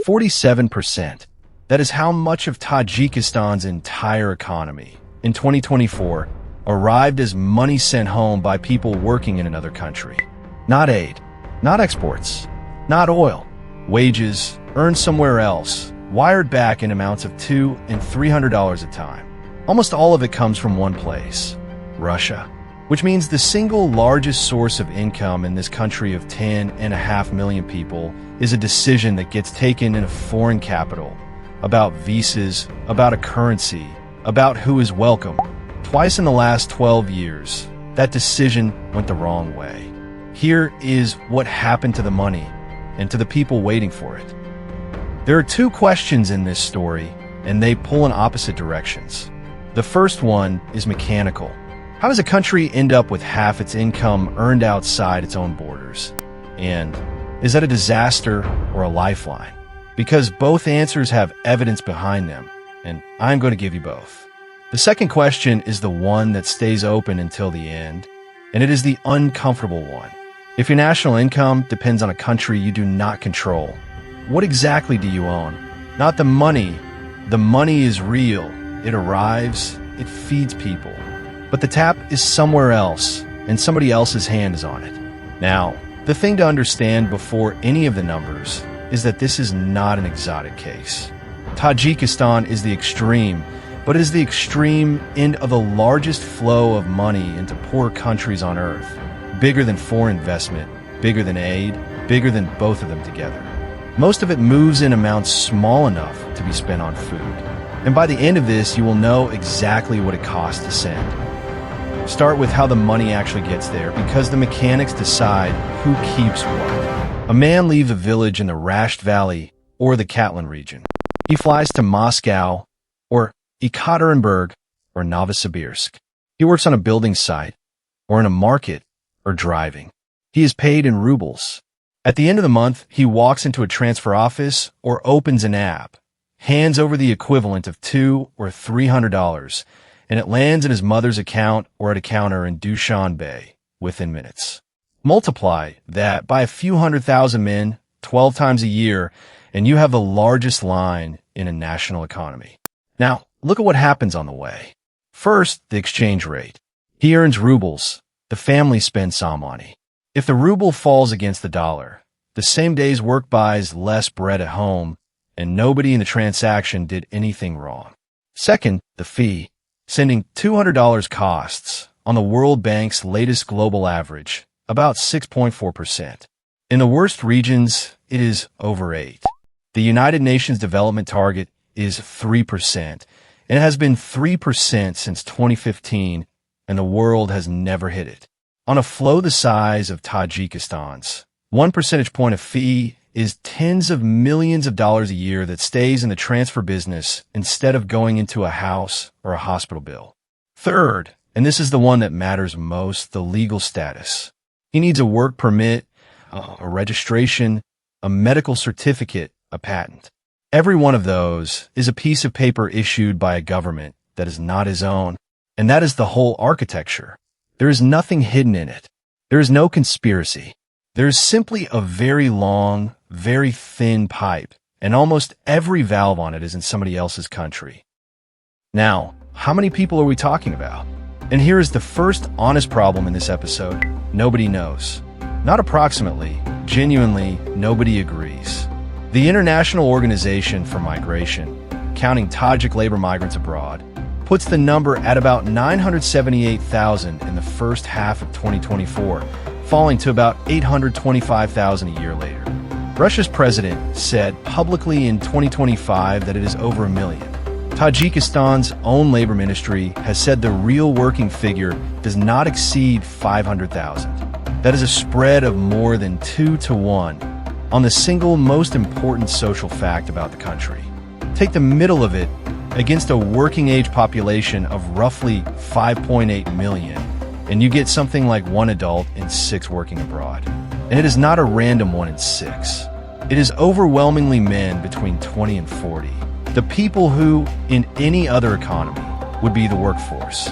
47%. That is how much of Tajikistan's entire economy in 2024 arrived as money sent home by people working in another country. Not aid, not exports, not oil. Wages earned somewhere else, wired back in amounts of $200 and $300 a time. Almost all of it comes from one place, Russia, which means the single largest source of income in this country of 10.5 million people is a decision that gets taken in a foreign capital, about visas, about a currency, about who is welcome. Twice in the last 12 years, that decision went the wrong way. Here is what happened to the money and to the people waiting for it. There are two questions in this story, and they pull in opposite directions. The first one is mechanical. How does a country end up with half its income earned outside its own borders? And is that a disaster or a lifeline? Because both answers have evidence behind them, and I'm going to give you both. The second question is the one that stays open until the end, and it is the uncomfortable one. If your national income depends on a country you do not control, what exactly do you own? Not the money. The money is real. It arrives, it feeds people. But the tap is somewhere else, and somebody else's hand is on it. Now, the thing to understand before any of the numbers is that this is not an exotic case. Tajikistan is the extreme, but it is the extreme end of the largest flow of money into poor countries on earth. Bigger than foreign investment, bigger than aid, bigger than both of them together. Most of it moves in amounts small enough to be spent on food. And by the end of this, you will know exactly what it costs to send. Start with how the money actually gets there, because the mechanics decide who keeps what. A man leaves a village in the Rasht Valley or the Catalan region. He flies to Moscow or Ekaterinburg or Novosibirsk. He works on a building site or in a market or driving. He is paid in rubles. At the end of the month, he walks into a transfer office or opens an app, hands over the equivalent of $200 or $300, and it lands in his mother's account or at a counter in Dushanbe within minutes. Multiply that by a few 100,000 men 12 times a year, and you have the largest line in a national economy. Now, look at what happens on the way. First, the exchange rate. He earns rubles. The family spends samani. If the ruble falls against the dollar, the same day's work buys less bread at home, and nobody in the transaction did anything wrong. Second, the fee. Sending $200 costs, on the World Bank's latest global average, about 6.4%. In the worst regions, it is over 8%. The United Nations Development Target is 3%, and it has been 3% since 2015, and the world has never hit it. On a flow the size of Tajikistan's, 1 percentage point of fee is tens of millions of dollars a year that stays in the transfer business instead of going into a house or a hospital bill. Third, and this is the one that matters most, the legal status. He needs a work permit, a registration, a medical certificate, a patent. Every one of those is a piece of paper issued by a government that is not his own, and that is the whole architecture. There is nothing hidden in it. There is no conspiracy. There is simply a very long, very thin pipe, and almost every valve on it is in somebody else's country. Now, how many people are we talking about? And here is the first honest problem in this episode. Nobody knows. Not approximately, genuinely, nobody agrees. The International Organization for Migration, counting Tajik labor migrants abroad, puts the number at about 978,000 in the first half of 2024, falling to about 825,000 a year later. Russia's president said publicly in 2025 that it is over 1 million. Tajikistan's own labor ministry has said the real working figure does not exceed 500,000. That is a spread of more than 2 to 1 on the single most important social fact about the country. Take the middle of it against a working-age population of roughly 5.8 million, and you get something like 1 adult in 6 working abroad. And it is not a random 1 in 6. It is overwhelmingly men between 20 and 40. The people who, in any other economy, would be the workforce.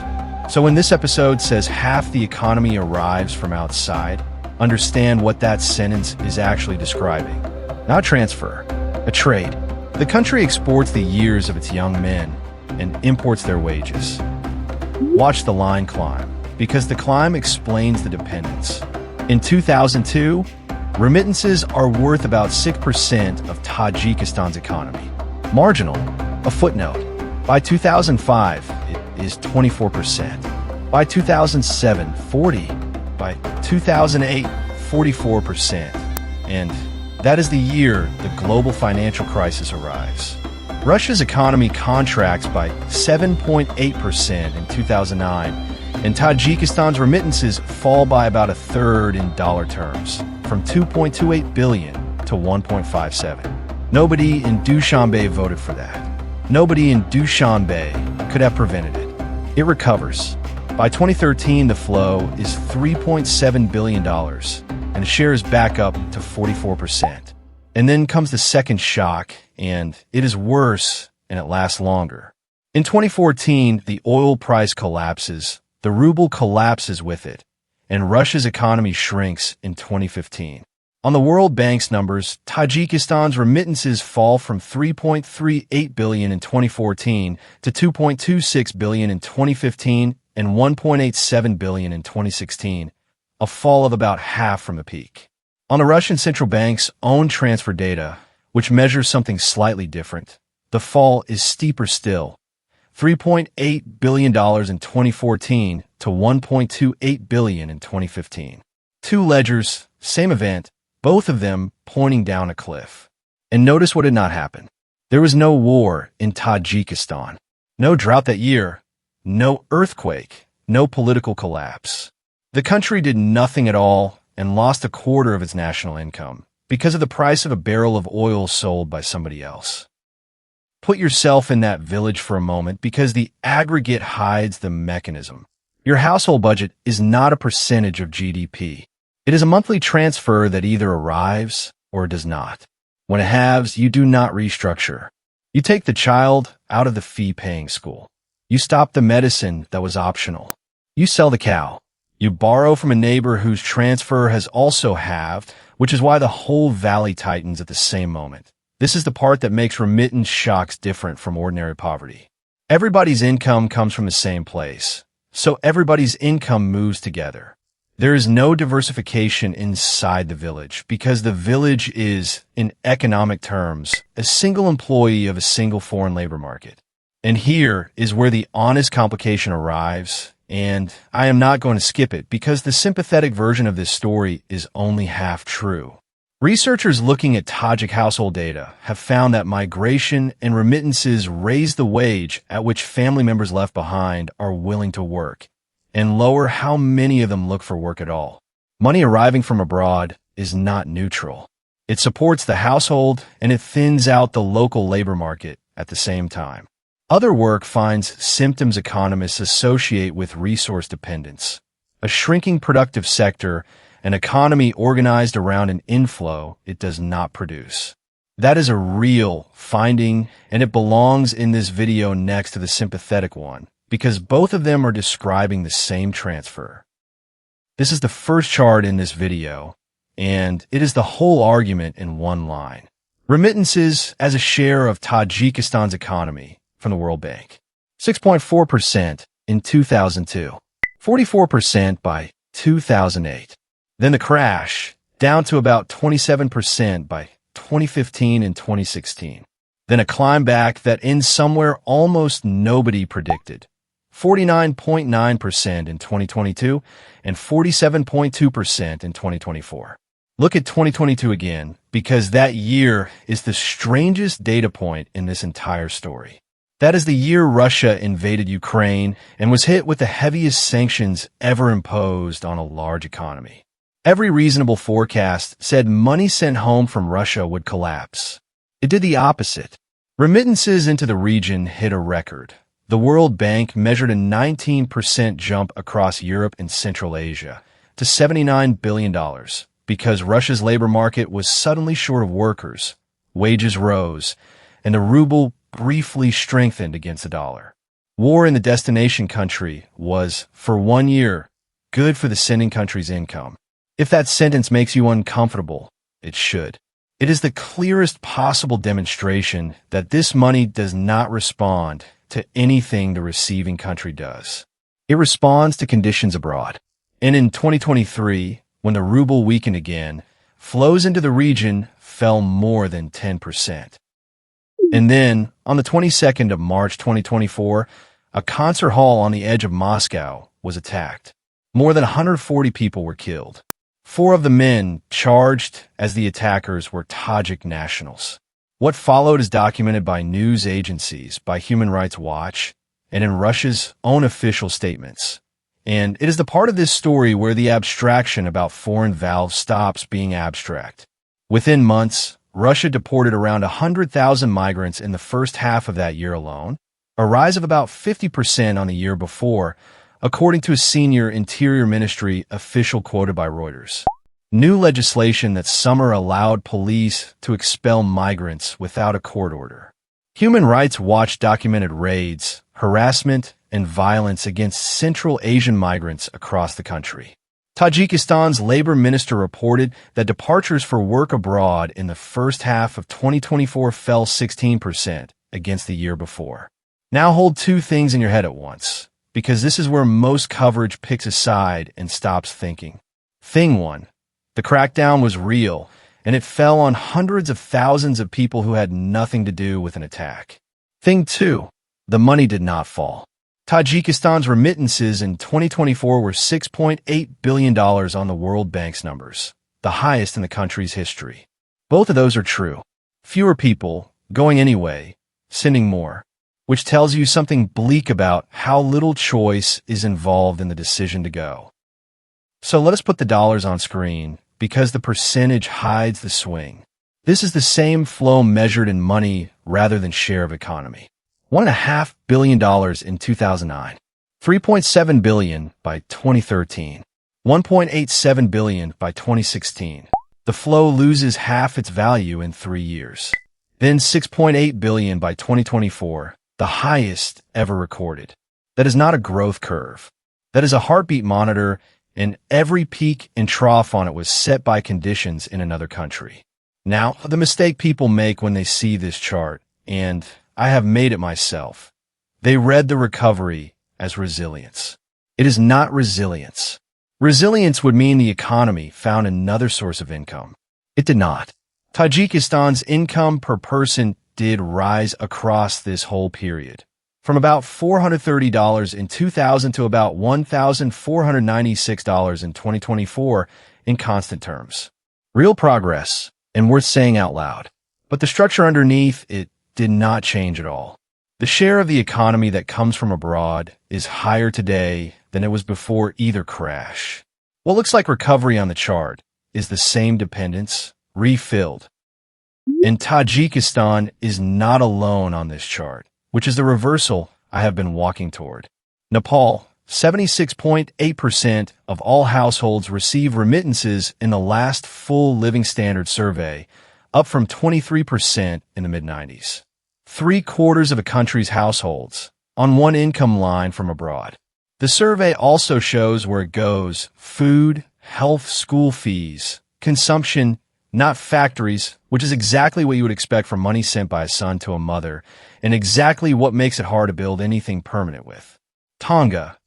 So when this episode says half the economy arrives from outside, understand what that sentence is actually describing. Not transfer, A trade. The country exports the years of its young men and imports their wages. Watch the line climb, because the climb explains the dependence. In 2002, remittances are worth about 6% of Tajikistan's economy. Marginal, a footnote. By 2005, it is 24%. By 2007, 40%. By 2008, 44%. And that is the year the global financial crisis arrives. Russia's economy contracts by 7.8% in 2009, and Tajikistan's remittances fall by about a third in dollar terms, from $2.28 billion to $1.57. Nobody in Dushanbe voted for that. Nobody in Dushanbe could have prevented it. It recovers. By 2013, the flow is $3.7 billion, and the share is back up to 44%. And then comes the second shock, and it is worse, and it lasts longer. In 2014, the oil price collapses, the ruble collapses with it, and Russia's economy shrinks in 2015. On the World Bank's numbers, Tajikistan's remittances fall from $3.38 billion in 2014 to $2.26 billion in 2015 and $1.87 billion in 2016, a fall of about half from the peak. On the Russian central bank's own transfer data, which measures something slightly different, the fall is steeper still, $3.8 billion in 2014 to $1.28 billion in 2015. Two ledgers, same event, both of them pointing down a cliff. And notice what did not happen. There was no war in Tajikistan, no drought that year, no earthquake, no political collapse. The country did nothing at all and lost a quarter of its national income because of the price of a barrel of oil sold by somebody else. Put yourself in that village for a moment, because the aggregate hides the mechanism. Your household budget is not a percentage of GDP. It is a monthly transfer that either arrives or does not. When it halves, you do not restructure. You take the child out of the fee-paying school. You stop the medicine that was optional. You sell the cow. You borrow from a neighbor whose transfer has also halved, which is why the whole valley tightens at the same moment. This is the part that makes remittance shocks different from ordinary poverty. Everybody's income comes from the same place, so everybody's income moves together. There is no diversification inside the village, because the village is, in economic terms, a single employee of a single foreign labor market. And here is where the honest complication arrives. And I am not going to skip it, because the sympathetic version of this story is only half true. Researchers looking at Tajik household data have found that migration and remittances raise the wage at which family members left behind are willing to work, and lower how many of them look for work at all. Money arriving from abroad is not neutral. It supports the household, and it thins out the local labor market at the same time. Other work finds symptoms economists associate with resource dependence, a shrinking productive sector, an economy organized around an inflow it does not produce. That is a real finding, and it belongs in this video next to the sympathetic one, because both of them are describing the same transfer. This is the first chart in this video, and it is the whole argument in one line. Remittances as a share of Tajikistan's economy from the World Bank. 6.4% in 2002. 44% by 2008. Then the crash, down to about 27% by 2015 and 2016. Then a climb back that ends somewhere almost nobody predicted. 49.9% in 2022 and 47.2% in 2024. Look at 2022 again, because that year is the strangest data point in this entire story. That is the year Russia invaded Ukraine and was hit with the heaviest sanctions ever imposed on a large economy. Every reasonable forecast said money sent home from Russia would collapse. It did the opposite. Remittances into the region hit a record. The World Bank measured a 19% jump across Europe and Central Asia to $79 billion because Russia's labor market was suddenly short of workers. Wages rose, and the ruble briefly strengthened against the dollar. War in the destination country was, for 1 year, good for the sending country's income. If that sentence makes you uncomfortable, it should. It is the clearest possible demonstration that this money does not respond to anything the receiving country does. It responds to conditions abroad. And in 2023, when the ruble weakened again, flows into the region fell more than 10%. And then, on the 22nd of March 2024, a concert hall on the edge of Moscow was attacked. More than 140 people were killed. 4 of the men charged as the attackers were Tajik nationals. What followed is documented by news agencies, by Human Rights Watch, and in Russia's own official statements. And it is the part of this story where the abstraction about foreign valves stops being abstract. Within months, Russia deported around 100,000 migrants in the first half of that year alone, a rise of about 50% on the year before, according to a senior Interior Ministry official quoted by Reuters. New legislation that summer allowed police to expel migrants without a court order. Human Rights Watch documented raids, harassment, and violence against Central Asian migrants across the country. Tajikistan's labor minister reported that departures for work abroad in the first half of 2024 fell 16% against the year before. Now hold 2 things in your head at once, because this is where most coverage picks a side and stops thinking. Thing 1. The crackdown was real, and it fell on hundreds of thousands of people who had nothing to do with an attack. Thing 2. The money did not fall. Tajikistan's remittances in 2024 were $6.8 billion on the World Bank's numbers, the highest in the country's history. Both of those are true. Fewer people, going anyway, sending more, which tells you something bleak about how little choice is involved in the decision to go. So let us put the dollars on screen, because the percentage hides the swing. This is the same flow measured in money rather than share of economy. $1.5 billion in 2009, $3.7 billion by 2013, $1.87 billion by 2016. The flow loses half its value in 3 years. Then $6.8 billion by 2024, the highest ever recorded. That is not a growth curve. That is a heartbeat monitor, and every peak and trough on it was set by conditions in another country. Now, the mistake people make when they see this chart, and I have made it myself, they read the recovery as resilience. It is not resilience. Resilience would mean the economy found another source of income. It did not. Tajikistan's income per person did rise across this whole period, from about $430 in 2000 to about $1,496 in 2024 in constant terms. Real progress, and worth saying out loud. But the structure underneath it did not change at all. The share of the economy that comes from abroad is higher today than it was before either crash. What looks like recovery on the chart is the same dependence, refilled. And Tajikistan is not alone on this chart, which is the reversal I have been walking toward. Nepal, 76.8% of all households receive remittances in the last full living standard survey, up from 23% in the mid-90s. 3/4 of a country's households on one income line from abroad. The survey also shows where it goes: food, health, school fees, consumption, not factories, which is exactly what you would expect from money sent by a son to a mother, and exactly what makes it hard to build anything permanent with. Tonga,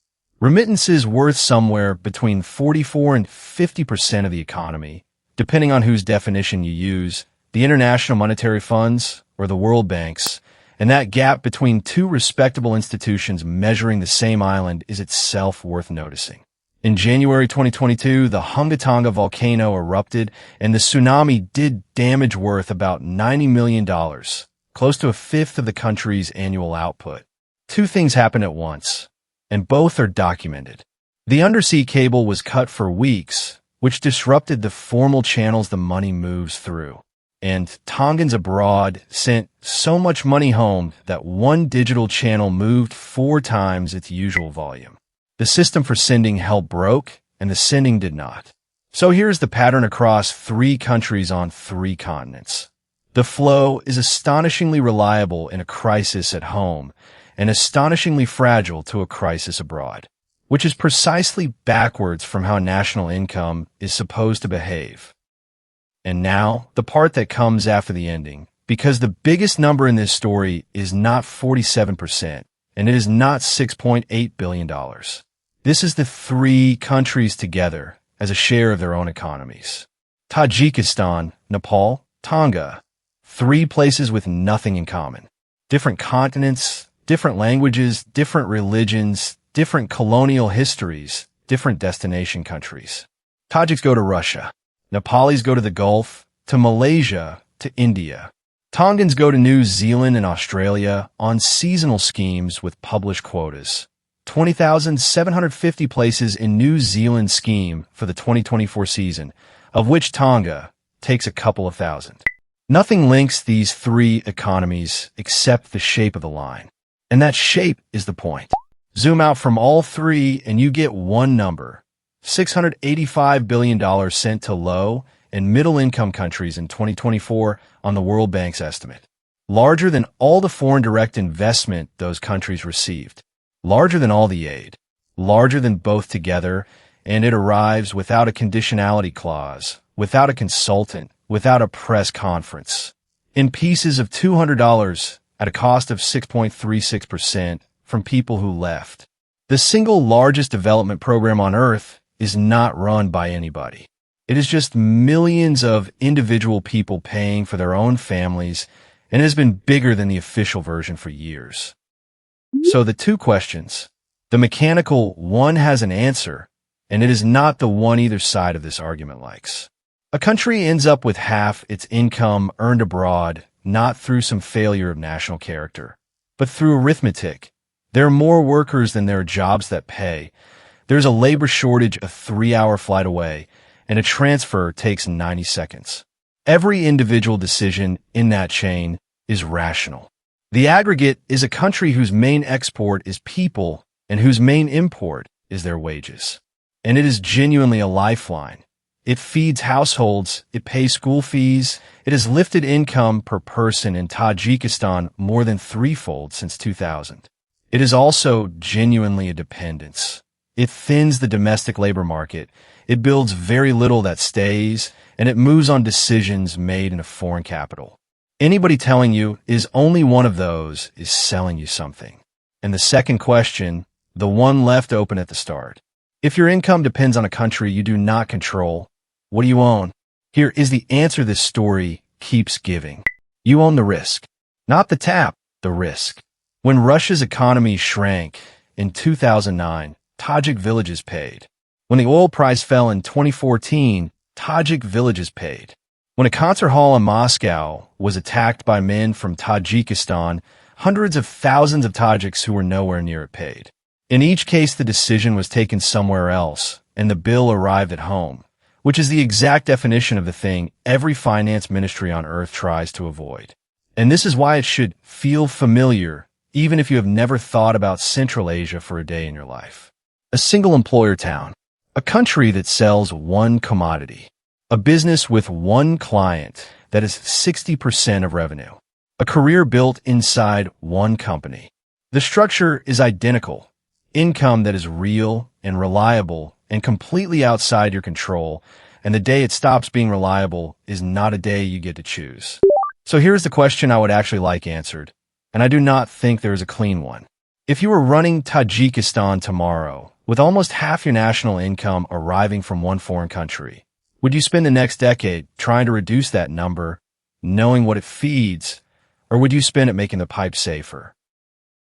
remittances worth somewhere between 44 and 50% of the economy, depending on whose definition you use, the International Monetary Funds or the World Bank's, and that gap between 2 respectable institutions measuring the same island is itself worth noticing. In January 2022, the Hungatonga volcano erupted, and the tsunami did damage worth about $90 million, close to a fifth of the country's annual output. 2 things happened at once, and both are documented. The undersea cable was cut for weeks, which disrupted the formal channels the money moves through. And Tongans abroad sent so much money home that one digital channel moved 4 times its usual volume. The system for sending held broke, and the sending did not. So here's the pattern across 3 countries on 3 continents. The flow is astonishingly reliable in a crisis at home, and astonishingly fragile to a crisis abroad, which is precisely backwards from how national income is supposed to behave. And now, the part that comes after the ending, because the biggest number in this story is not 47%, and it is not $6.8 billion. This is the three countries together as a share of their own economies. Tajikistan, Nepal, Tonga. Three places with nothing in common. Different continents, different languages, different religions, different colonial histories, different destination countries. Tajiks go to Russia. Nepalis go to the Gulf, to Malaysia, to India. Tongans go to New Zealand and Australia on seasonal schemes with published quotas. 20,750 places in New Zealand scheme for the 2024 season, of which Tonga takes a couple of thousand. Nothing links these three economies except the shape of the line. And that shape is the point. Zoom out from all three and you get one number. $685 billion sent to low and middle-income countries in 2024 on the World Bank's estimate. Larger than all the foreign direct investment those countries received. Larger than all the aid. Larger than both together, and it arrives without a conditionality clause, without a consultant, without a press conference. In pieces of $200 at a cost of 6.36% from people who left. The single largest development program on Earth is not run by anybody. It is just millions of individual people paying for their own families, and it has been bigger than the official version for years. So the two questions. The mechanical one has an answer, and it is not the one either side of this argument likes. A country ends up with half its income earned abroad, not through some failure of national character, but through arithmetic. There are more workers than there are jobs that pay. There's a labor shortage a 3-hour flight away, and a transfer takes 90 seconds. Every individual decision in that chain is rational. The aggregate is a country whose main export is people and whose main import is their wages. And it is genuinely a lifeline. It feeds households, it pays school fees, it has lifted income per person in Tajikistan more than threefold since 2000. It is also genuinely a dependence. It thins the domestic labor market, it builds very little that stays, and it moves on decisions made in a foreign capital. Anybody telling you is only one of those is selling you something. And the second question, the one left open at the start. If your income depends on a country you do not control, what do you own? Here is the answer this story keeps giving. You own the risk. Not the tap, the risk. When Russia's economy shrank in 2009, Tajik villages paid. When the oil price fell in 2014, Tajik villages paid. When a concert hall in Moscow was attacked by men from Tajikistan, hundreds of thousands of Tajiks who were nowhere near it paid. In each case, the decision was taken somewhere else, and the bill arrived at home, which is the exact definition of the thing every finance ministry on earth tries to avoid. And this is why it should feel familiar, even if you have never thought about Central Asia for a day in your life. A single employer town, a country that sells one commodity, a business with one client that is 60% of revenue, a career built inside one company. The structure is identical, income that is real and reliable and completely outside your control, and the day it stops being reliable is not a day you get to choose. So here's the question I would actually like answered, and I do not think there is a clean one. If you were running Tajikistan tomorrow, with almost half your national income arriving from one foreign country, would you spend the next decade trying to reduce that number, knowing what it feeds, or would you spend it making the pipe safer?